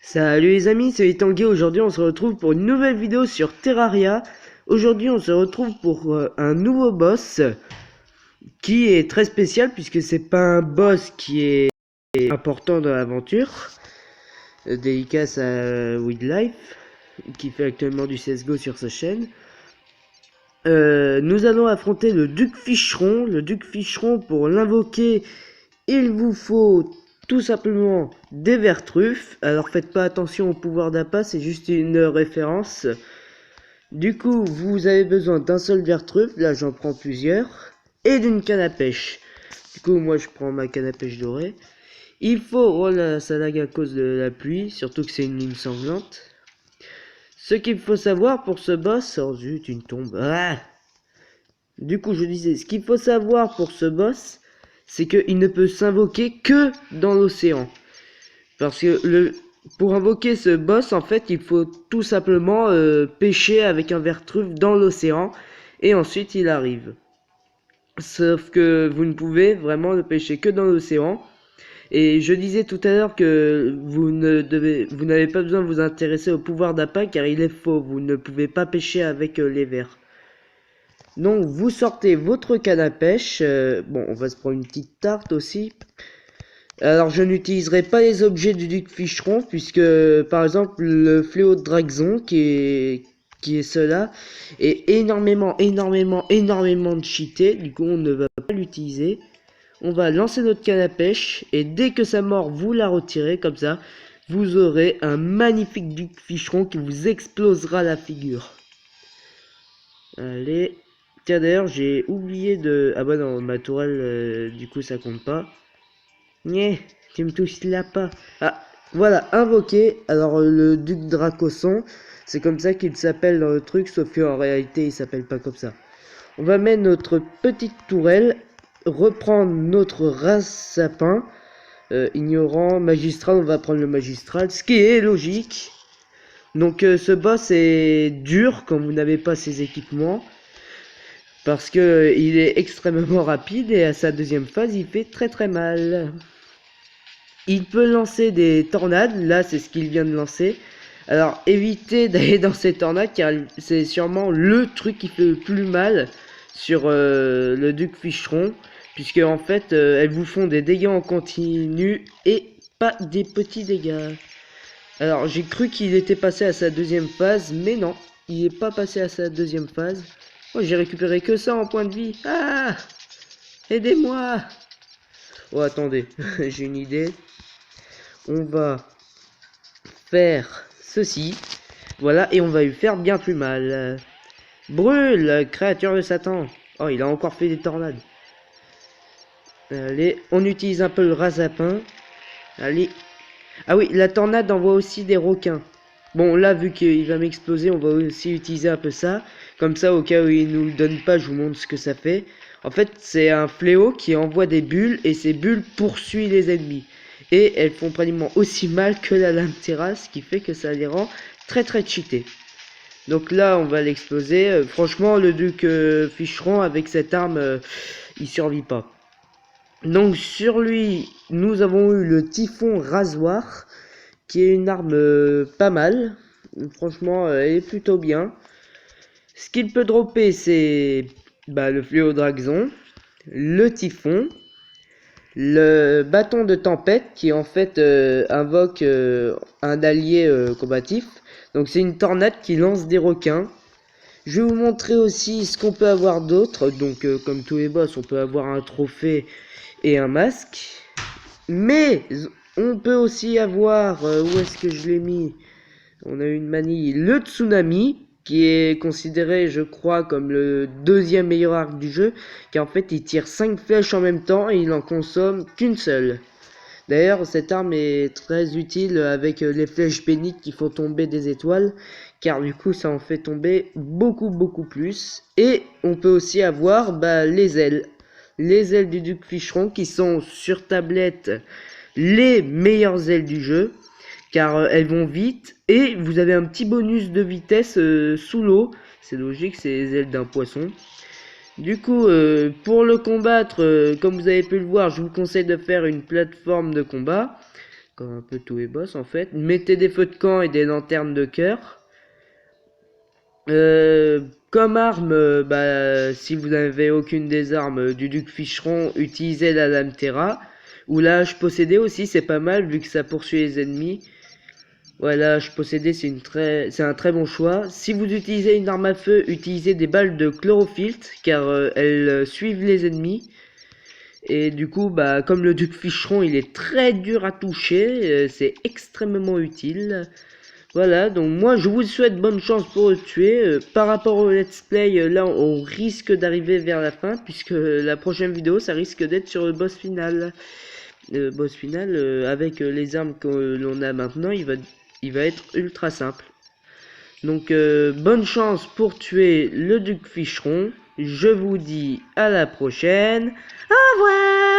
Salut les amis, c'est Tanguy. Aujourd'hui on se retrouve pour une nouvelle vidéo sur Terraria. Aujourd'hui on se retrouve pour un nouveau boss qui est très spécial puisque c'est pas un boss qui est important dans l'aventure. Dédicace à Wildlife qui fait actuellement du CSGO sur sa chaîne. Nous allons affronter le Duc Ficheron. Le Duc Ficheron, pour l'invoquer, il vous faut tout simplement des vertruffes. Alors faites pas attention au pouvoir d'appât, c'est juste une référence. Du coup, vous avez besoin d'un seul vertruffe, là j'en prends plusieurs, et d'une canne à pêche. Du coup, moi je prends ma canne à pêche dorée. Il faut... Oh là, ça lag à cause de la pluie, surtout que c'est une ligne sanglante. Ce qu'il faut savoir pour ce boss... Oh zut, une tombe. Ah, du coup, je disais, ce qu'il faut savoir pour ce boss, c'est qu'il ne peut s'invoquer que dans l'océan. Parce que pour invoquer ce boss, en fait, il faut tout simplement pêcher avec un vertruffe dans l'océan. Et ensuite, il arrive. Sauf que vous ne pouvez vraiment le pêcher que dans l'océan. Et je disais tout à l'heure que vous n'avez pas besoin de vous intéresser au pouvoir d'appât car il est faux. Vous ne pouvez pas pêcher avec les vers. Donc vous sortez votre canne à pêche. Bon, on va se prendre une petite tarte aussi. Alors je n'utiliserai pas les objets du Duc Ficheron puisque par exemple le fléau de Dragzon qui est cela est énormément de cheaté. Du coup on ne va pas l'utiliser. On va lancer notre canne à pêche et dès que ça mord vous la retirez comme ça. Vous aurez un magnifique Duc Ficheron qui vous explosera la figure. Allez. Tiens d'ailleurs j'ai oublié de... Ah bah non, ma tourelle du coup ça compte pas. Nyeh, tu me touches là pas. Ah, voilà, invoqué. Alors le duc Dracosson, c'est comme ça qu'il s'appelle dans le truc, sauf qu'en réalité il s'appelle pas comme ça. On va mettre notre petite tourelle, reprendre notre race sapin, ignorant, magistral, on va prendre le magistral, ce qui est logique. Donc ce boss est dur quand vous n'avez pas ses équipements. Parce que il est extrêmement rapide et à sa deuxième phase il fait très mal. Il peut lancer des tornades, là c'est ce qu'il vient de lancer. Alors évitez d'aller dans ces tornades car c'est sûrement le truc qui fait le plus mal sur le Duc Ficheron. Puisque en fait elles vous font des dégâts en continu et pas des petits dégâts. Alors j'ai cru qu'il était passé à sa deuxième phase, mais non, il n'est pas passé à sa deuxième phase. Oh, j'ai récupéré que ça en point de vie. Ah, aidez-moi. Oh attendez, j'ai une idée. On va faire ceci. Voilà, et on va lui faire bien plus mal. Brûle, créature de Satan. Oh, il a encore fait des tornades. Allez, on utilise un peu le rasapin. Allez. Ah oui, la tornade envoie aussi des requins. Bon, là, vu qu'il va m'exploser, on va aussi utiliser un peu ça. Comme ça, au cas où il nous le donne pas, je vous montre ce que ça fait. En fait, c'est un fléau qui envoie des bulles et ces bulles poursuivent les ennemis. Et elles font pratiquement aussi mal que la lame terrasse, ce qui fait que ça les rend très cheatés. Donc là, on va l'exploser. Franchement, le duc Ficheron, avec cette arme, il survit pas. Donc sur lui, nous avons eu le typhon rasoir, qui est une arme pas mal. Franchement, elle est plutôt bien. Ce qu'il peut dropper, c'est le fléau Dragzon, le typhon, le bâton de tempête qui en fait invoque un allié combatif. Donc c'est une tornade qui lance des requins. Je vais vous montrer aussi ce qu'on peut avoir d'autre. Donc comme tous les boss, on peut avoir un trophée et un masque. Mais on peut aussi avoir, où est-ce que je l'ai mis? On a une manille, le tsunami, qui est considéré, je crois, comme le deuxième meilleur arc du jeu, car en fait il tire 5 flèches en même temps et il en consomme qu'une seule. D'ailleurs, cette arme est très utile avec les flèches bénites qui font tomber des étoiles, car du coup ça en fait tomber beaucoup plus. Et on peut aussi avoir les ailes. Les ailes du Duc Ficheron qui sont sur tablette les meilleures ailes du jeu, car elles vont vite et vous avez un petit bonus de vitesse sous l'eau. C'est logique, c'est les ailes d'un poisson. Du coup, pour le combattre, comme vous avez pu le voir, je vous conseille de faire une plateforme de combat. comme un peu tous les boss en fait. Mettez des feux de camp et des lanternes de cœur. Comme arme, si vous n'avez aucune des armes du duc Ficheron, utilisez la lame Terra. Ou la hache possédée aussi, c'est pas mal vu que ça poursuit les ennemis. Voilà, hache possédée, c'est un très bon choix. Si vous utilisez une arme à feu, utilisez des balles de chlorophylte, car elles suivent les ennemis. Et du coup, comme le duc Ficheron, il est très dur à toucher, c'est extrêmement utile. Voilà, donc moi je vous souhaite bonne chance pour le tuer. Par rapport au let's play, là on risque d'arriver vers la fin, puisque la prochaine vidéo ça risque d'être sur le boss final. Le boss final, avec les armes que l'on a maintenant, il va être ultra simple. Donc bonne chance pour tuer le duc Ficheron. Je vous dis à la prochaine. Au revoir.